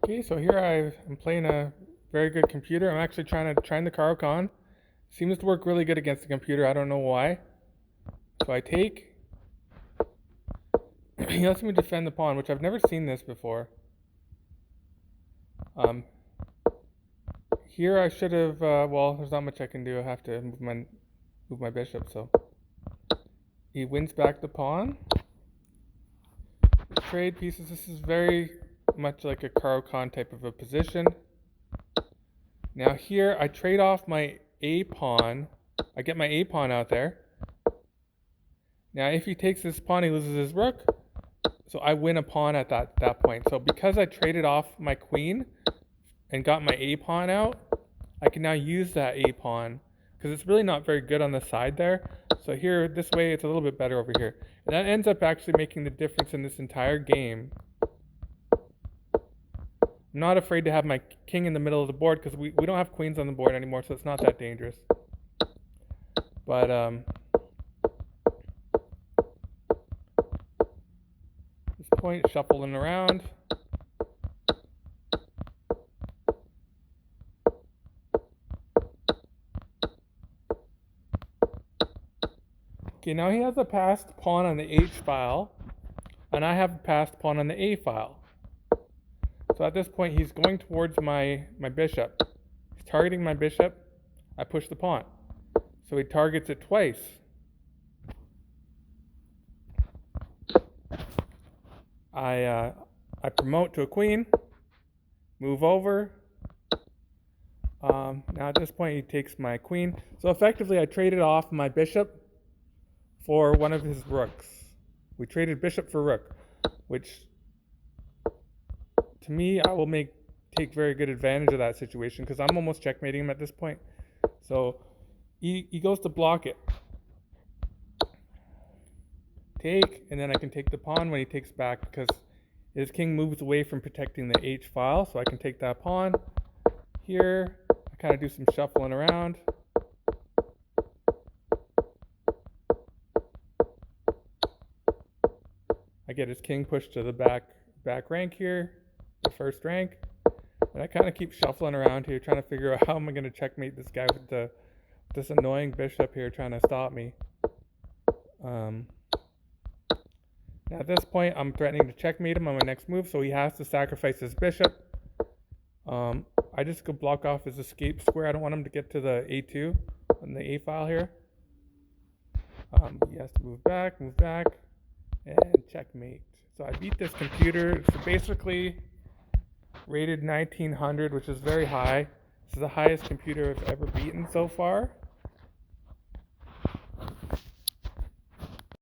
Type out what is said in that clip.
Okay, so here I'm playing a very good computer. I'm actually trying the Caro-Kann. Seems to work really good against the computer. I don't know why. So I take. He lets me defend the pawn, which I've never seen this before. Here I should have. Well, there's not much I can do. I have to move my bishop. So he wins back the pawn. Trade pieces. This is very much like a Caro-Kann type of a position. Now here I trade off my A pawn. I get my A pawn out there. Now if he takes this pawn, he loses his rook. So I win a pawn at that point. So because I traded off my queen and got my A pawn out, I can now use that A pawn because it's really not very good on the side there. So here, this way, it's a little bit better over here. And that ends up actually making the difference in this entire game. I'm not afraid to have my king in the middle of the board because we don't have queens on the board anymore, so it's not that dangerous. But this point, shuffling around. Okay, now he has a passed pawn on the H file, and I have a passed pawn on the A file. So at this point, he's going towards my bishop. He's targeting my bishop. I push the pawn. So he targets it twice. I promote to a queen, move over. Now at this point, he takes my queen. So effectively, I traded off my bishop for one of his rooks. We traded bishop for rook, which to me, I will take very good advantage of that situation because I'm almost checkmating him at this point. So he goes to block it. Take, and then I can take the pawn when he takes back because his king moves away from protecting the H file, so I can take that pawn. Here, I kind of do some shuffling around. I get his king pushed to the back rank here, the first rank. And I kind of keep shuffling around here, trying to figure out how am I going to checkmate this guy with this annoying bishop here trying to stop me. Now at this point, I'm threatening to checkmate him on my next move, so he has to sacrifice his bishop. I just go block off his escape square. I don't want him to get to the A2 on the A file here. He has to move back, and checkmate. So I beat this computer. So basically, rated 1900, which is very high. This is the highest computer I've ever beaten so far.